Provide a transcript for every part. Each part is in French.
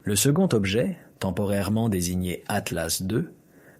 Le second objet, temporairement désigné Atlas II,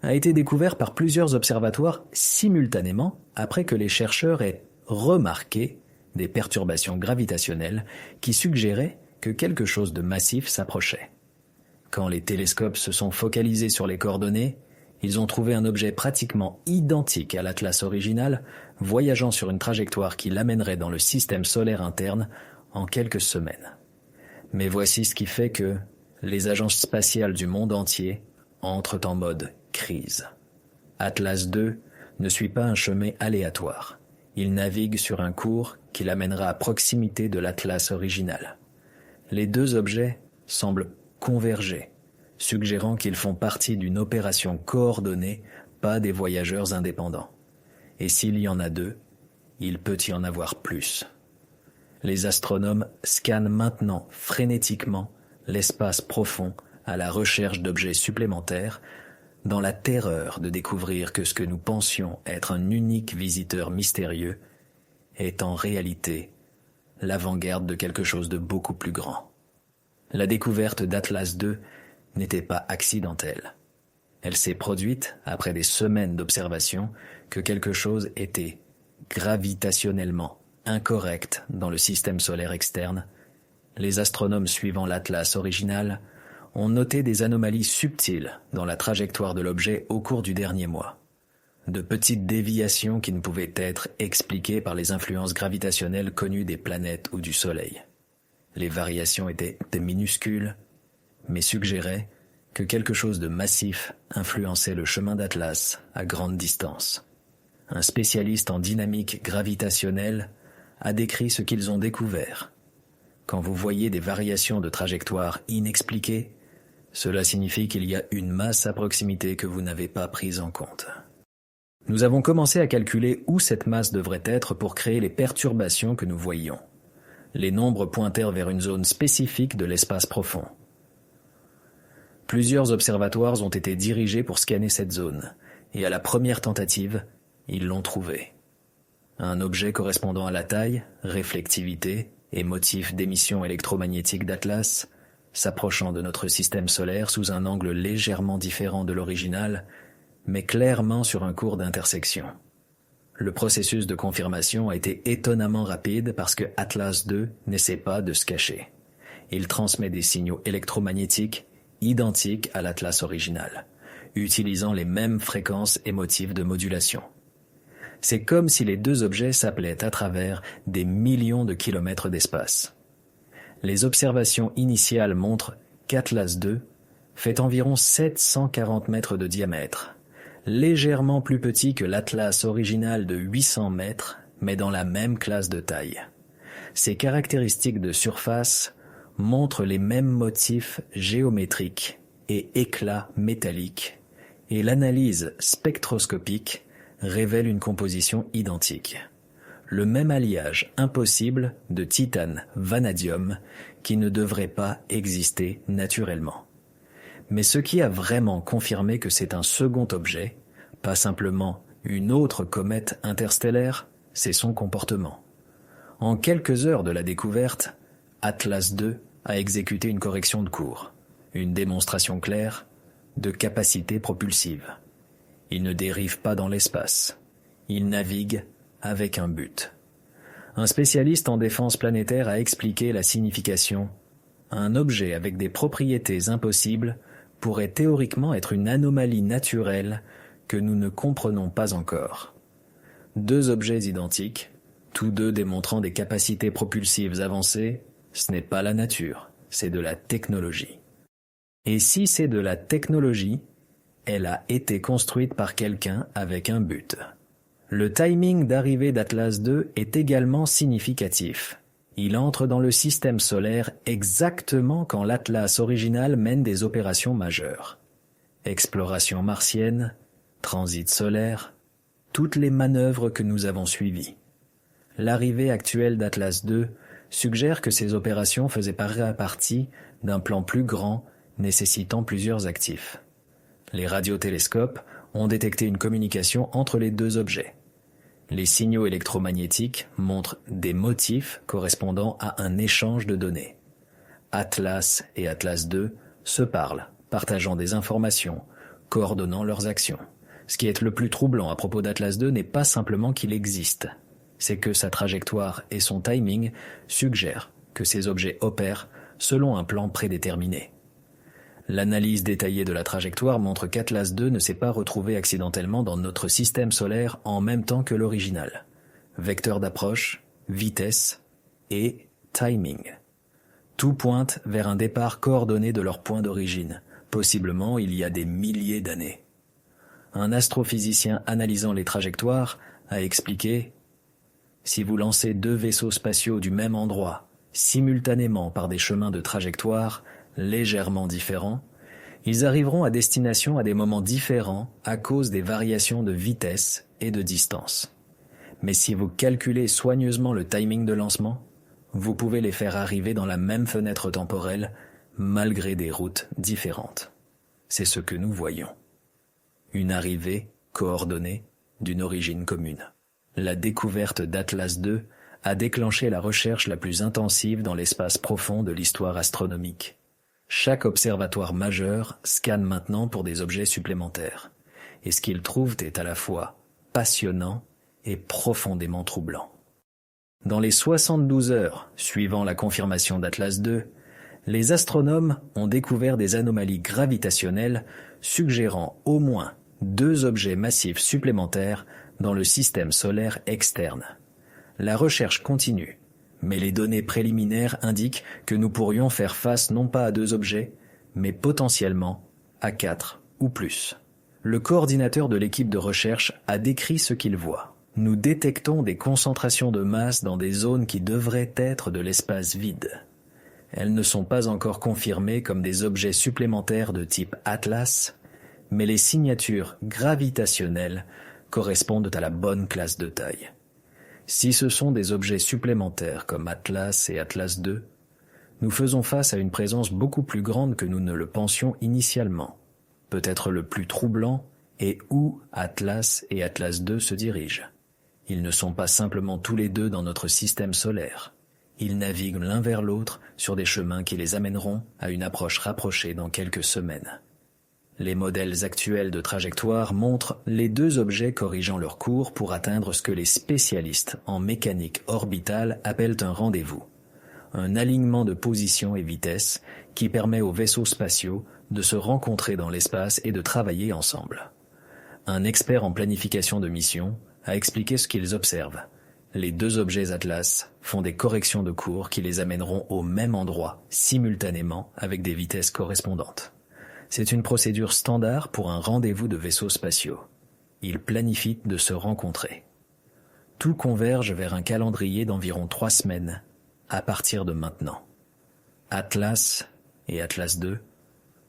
a été découvert par plusieurs observatoires simultanément après que les chercheurs aient remarqué des perturbations gravitationnelles qui suggéraient que quelque chose de massif s'approchait. Quand les télescopes se sont focalisés sur les coordonnées, ils ont trouvé un objet pratiquement identique à l'Atlas original, voyageant sur une trajectoire qui l'amènerait dans le système solaire interne en quelques semaines. Mais voici ce qui fait que les agences spatiales du monde entier entrent en mode crise. Atlas II ne suit pas un chemin aléatoire. Il navigue sur un cours qui l'amènera à proximité de l'Atlas original. Les deux objets semblent converger, suggérant qu'ils font partie d'une opération coordonnée, pas des voyageurs indépendants. Et s'il y en a deux, il peut y en avoir plus. Les astronomes scannent maintenant frénétiquement l'espace profond à la recherche d'objets supplémentaires, dans la terreur de découvrir que ce que nous pensions être un unique visiteur mystérieux est en réalité l'avant-garde de quelque chose de beaucoup plus grand. La découverte d'Atlas II n'était pas accidentelle. Elle s'est produite après des semaines d'observation que quelque chose était gravitationnellement incorrect dans le système solaire externe. Les astronomes suivant l'Atlas original ont noté des anomalies subtiles dans la trajectoire de l'objet au cours du dernier mois. De petites déviations qui ne pouvaient être expliquées par les influences gravitationnelles connues des planètes ou du Soleil. Les variations étaient minuscules, mais suggéraient que quelque chose de massif influençait le chemin d'Atlas à grande distance. Un spécialiste en dynamique gravitationnelle a décrit ce qu'ils ont découvert. Quand vous voyez des variations de trajectoire inexpliquées, cela signifie qu'il y a une masse à proximité que vous n'avez pas prise en compte. Nous avons commencé à calculer où cette masse devrait être pour créer les perturbations que nous voyions. Les nombres pointèrent vers une zone spécifique de l'espace profond. Plusieurs observatoires ont été dirigés pour scanner cette zone, et à la première tentative, ils l'ont trouvé. Un objet correspondant à la taille, réflectivité et motif d'émission électromagnétique d'Atlas, s'approchant de notre système solaire sous un angle légèrement différent de l'original, mais clairement sur un cours d'intersection. Le processus de confirmation a été étonnamment rapide parce que Atlas II n'essaie pas de se cacher. Il transmet des signaux électromagnétiques identiques à l'Atlas original, utilisant les mêmes fréquences et motifs de modulation. C'est comme si les deux objets s'appelaient à travers des millions de kilomètres d'espace. Les observations initiales montrent qu'Atlas II fait environ 740 mètres de diamètre, légèrement plus petit que l'Atlas original de 800 mètres, mais dans la même classe de taille. Ses caractéristiques de surface montrent les mêmes motifs géométriques et éclats métalliques, et l'analyse spectroscopique révèle une composition identique. Le même alliage impossible de titane-vanadium qui ne devrait pas exister naturellement. Mais ce qui a vraiment confirmé que c'est un second objet, pas simplement une autre comète interstellaire, c'est son comportement. En quelques heures de la découverte, Atlas II a exécuté une correction de cours, une démonstration claire de capacité propulsive. Il ne dérive pas dans l'espace, il navigue avec un but. Un spécialiste en défense planétaire a expliqué la signification. Un objet avec des propriétés impossibles pourrait théoriquement être une anomalie naturelle que nous ne comprenons pas encore. Deux objets identiques, tous deux démontrant des capacités propulsives avancées, ce n'est pas la nature, c'est de la technologie. Et si c'est de la technologie, elle a été construite par quelqu'un avec un but. Le timing d'arrivée d'Atlas II est également significatif. Il entre dans le système solaire exactement quand l'Atlas original mène des opérations majeures. Exploration martienne, transit solaire, toutes les manœuvres que nous avons suivies. L'arrivée actuelle d'Atlas II suggère que ces opérations faisaient partie d'un plan plus grand nécessitant plusieurs actifs. Les radiotélescopes ont détecté une communication entre les deux objets. Les signaux électromagnétiques montrent des motifs correspondant à un échange de données. Atlas et Atlas II se parlent, partageant des informations, coordonnant leurs actions. Ce qui est le plus troublant à propos d'Atlas II n'est pas simplement qu'il existe, c'est que sa trajectoire et son timing suggèrent que ces objets opèrent selon un plan prédéterminé. L'analyse détaillée de la trajectoire montre qu'Atlas II ne s'est pas retrouvé accidentellement dans notre système solaire en même temps que l'original. Vecteur d'approche, vitesse et timing. Tout pointe vers un départ coordonné de leur point d'origine, possiblement il y a des milliers d'années. Un astrophysicien analysant les trajectoires a expliqué « Si vous lancez 2 vaisseaux spatiaux du même endroit, simultanément par des chemins de trajectoire légèrement différents, ils arriveront à destination à des moments différents à cause des variations de vitesse et de distance. Mais si vous calculez soigneusement le timing de lancement, vous pouvez les faire arriver dans la même fenêtre temporelle malgré des routes différentes. C'est ce que nous voyons. Une arrivée coordonnée d'une origine commune. La découverte d'Atlas II a déclenché la recherche la plus intensive dans l'espace profond de l'histoire astronomique. Chaque observatoire majeur scanne maintenant pour des objets supplémentaires, et ce qu'ils trouvent est à la fois passionnant et profondément troublant. Dans les 72 heures suivant la confirmation d'Atlas II, les astronomes ont découvert des anomalies gravitationnelles suggérant au moins 2 objets massifs supplémentaires dans le système solaire externe. La recherche continue, mais les données préliminaires indiquent que nous pourrions faire face non pas à 2 objets, mais potentiellement à 4 ou plus. Le coordinateur de l'équipe de recherche a décrit ce qu'il voit. Nous détectons des concentrations de masse dans des zones qui devraient être de l'espace vide. Elles ne sont pas encore confirmées comme des objets supplémentaires de type Atlas, mais les signatures gravitationnelles correspondent à la bonne classe de taille. Si ce sont des objets supplémentaires comme Atlas et Atlas II, nous faisons face à une présence beaucoup plus grande que nous ne le pensions initialement. Peut-être le plus troublant est où Atlas et Atlas II se dirigent. Ils ne sont pas simplement tous les deux dans notre système solaire. Ils naviguent l'un vers l'autre sur des chemins qui les amèneront à une approche rapprochée dans quelques semaines. Les modèles actuels de trajectoire montrent les 2 objets corrigeant leur cours pour atteindre ce que les spécialistes en mécanique orbitale appellent un rendez-vous. Un alignement de position et vitesse qui permet aux vaisseaux spatiaux de se rencontrer dans l'espace et de travailler ensemble. Un expert en planification de mission a expliqué ce qu'ils observent. Les 2 objets Atlas font des corrections de cours qui les amèneront au même endroit simultanément avec des vitesses correspondantes. C'est une procédure standard pour un rendez-vous de vaisseaux spatiaux. Ils planifient de se rencontrer. Tout converge vers un calendrier d'environ 3 semaines à partir de maintenant. Atlas et Atlas II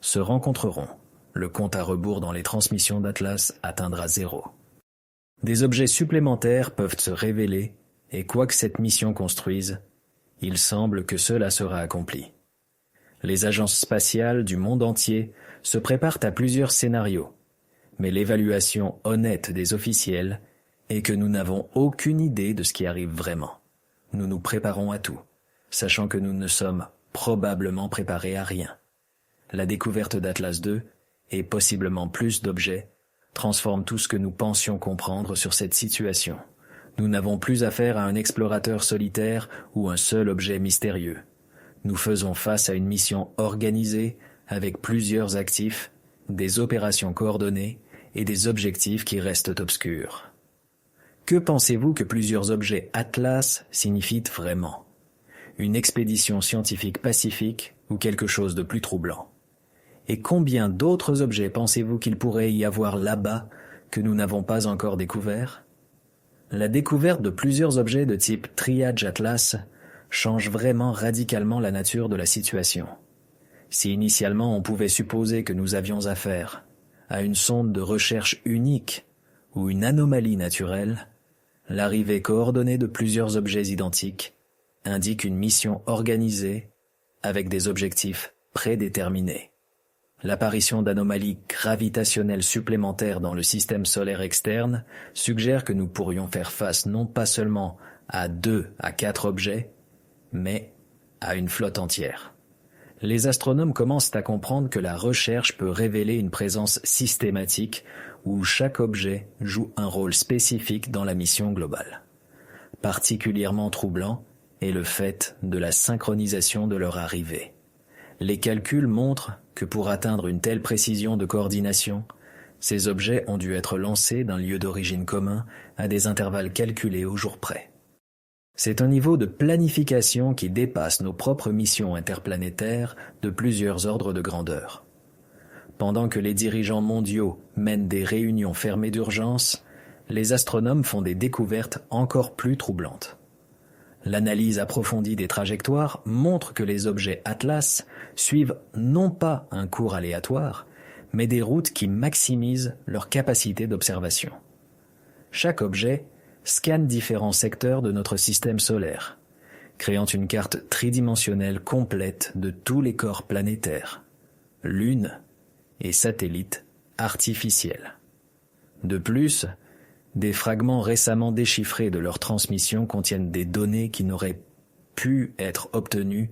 se rencontreront. Le compte à rebours dans les transmissions d'Atlas atteindra 0. Des objets supplémentaires peuvent se révéler et quoi que cette mission construise, il semble que cela sera accompli. Les agences spatiales du monde entier se préparent à plusieurs scénarios, mais l'évaluation honnête des officiels est que nous n'avons aucune idée de ce qui arrive vraiment. Nous nous préparons à tout, sachant que nous ne sommes probablement préparés à rien. La découverte d'Atlas II, et possiblement plus d'objets, transforme tout ce que nous pensions comprendre sur cette situation. Nous n'avons plus affaire à un explorateur solitaire ou un seul objet mystérieux. Nous faisons face à une mission organisée avec plusieurs actifs, des opérations coordonnées et des objectifs qui restent obscurs. Que pensez-vous que plusieurs objets Atlas signifient vraiment? Une expédition scientifique pacifique ou quelque chose de plus troublant? Et combien d'autres objets pensez-vous qu'il pourrait y avoir là-bas que nous n'avons pas encore découverts? La découverte de plusieurs objets de type Triage Atlas change vraiment radicalement la nature de la situation. Si initialement on pouvait supposer que nous avions affaire à une sonde de recherche unique ou une anomalie naturelle, l'arrivée coordonnée de plusieurs objets identiques indique une mission organisée avec des objectifs prédéterminés. L'apparition d'anomalies gravitationnelles supplémentaires dans le système solaire externe suggère que nous pourrions faire face non pas seulement à 2 à 4 objets, mais à une flotte entière. les astronomes commencent à comprendre que la recherche peut révéler une présence systématique où chaque objet joue un rôle spécifique dans la mission globale. Particulièrement troublant est le fait de la synchronisation de leur arrivée. Les calculs montrent que pour atteindre une telle précision de coordination, ces objets ont dû être lancés d'un lieu d'origine commun à des intervalles calculés au jour près. C'est un niveau de planification qui dépasse nos propres missions interplanétaires de plusieurs ordres de grandeur. Pendant que les dirigeants mondiaux mènent des réunions fermées d'urgence, les astronomes font des découvertes encore plus troublantes. L'analyse approfondie des trajectoires montre que les objets Atlas suivent non pas un cours aléatoire, mais des routes qui maximisent leur capacité d'observation. Chaque objet scanne différents secteurs de notre système solaire, créant une carte tridimensionnelle complète de tous les corps planétaires, lunes et satellites artificiels. De plus, des fragments récemment déchiffrés de leur transmission contiennent des données qui n'auraient pu être obtenues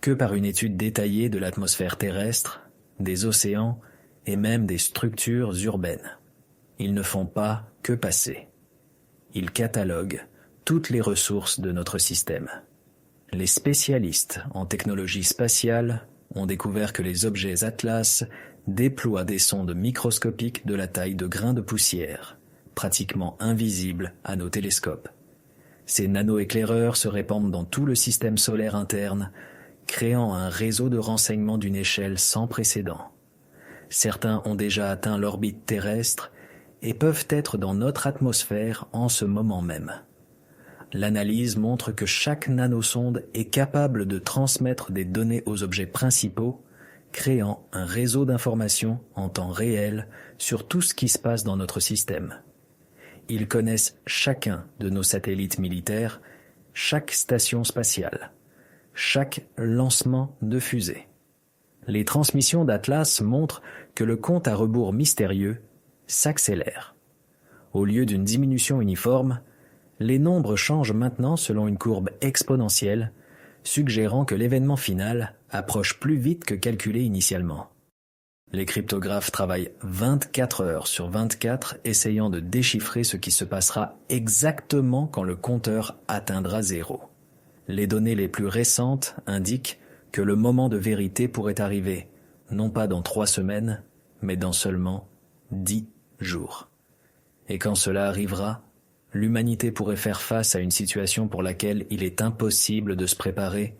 que par une étude détaillée de l'atmosphère terrestre, des océans et même des structures urbaines. Ils ne font pas que passer. Ils cataloguent toutes les ressources de notre système. Les spécialistes en technologie spatiale ont découvert que les objets Atlas déploient des sondes microscopiques de la taille de grains de poussière, pratiquement invisibles à nos télescopes. Ces nano-éclaireurs se répandent dans tout le système solaire interne, créant un réseau de renseignements d'une échelle sans précédent. Certains ont déjà atteint l'orbite terrestre et peuvent être dans notre atmosphère en ce moment même. L'analyse montre que chaque nanosonde est capable de transmettre des données aux objets principaux, créant un réseau d'informations en temps réel sur tout ce qui se passe dans notre système. Ils connaissent chacun de nos satellites militaires, chaque station spatiale, chaque lancement de fusée. Les transmissions d'Atlas montrent que le compte à rebours mystérieux s'accélère. Au lieu d'une diminution uniforme, les nombres changent maintenant selon une courbe exponentielle, suggérant que l'événement final approche plus vite que calculé initialement. Les cryptographes travaillent 24 heures sur 24 essayant de déchiffrer ce qui se passera exactement quand le compteur atteindra 0. Les données les plus récentes indiquent que le moment de vérité pourrait arriver, non pas dans 3 semaines, mais dans seulement 10 jours. Et quand cela arrivera, l'humanité pourrait faire face à une situation pour laquelle il est impossible de se préparer,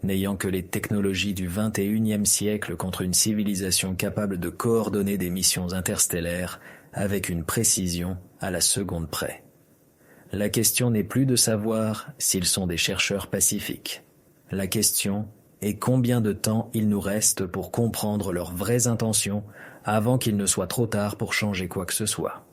n'ayant que les technologies du XXIe siècle contre une civilisation capable de coordonner des missions interstellaires avec une précision à la seconde près. La question n'est plus de savoir s'ils sont des chercheurs pacifiques. La question est combien de temps il nous reste pour comprendre leurs vraies intentions avant qu'il ne soit trop tard pour changer quoi que ce soit.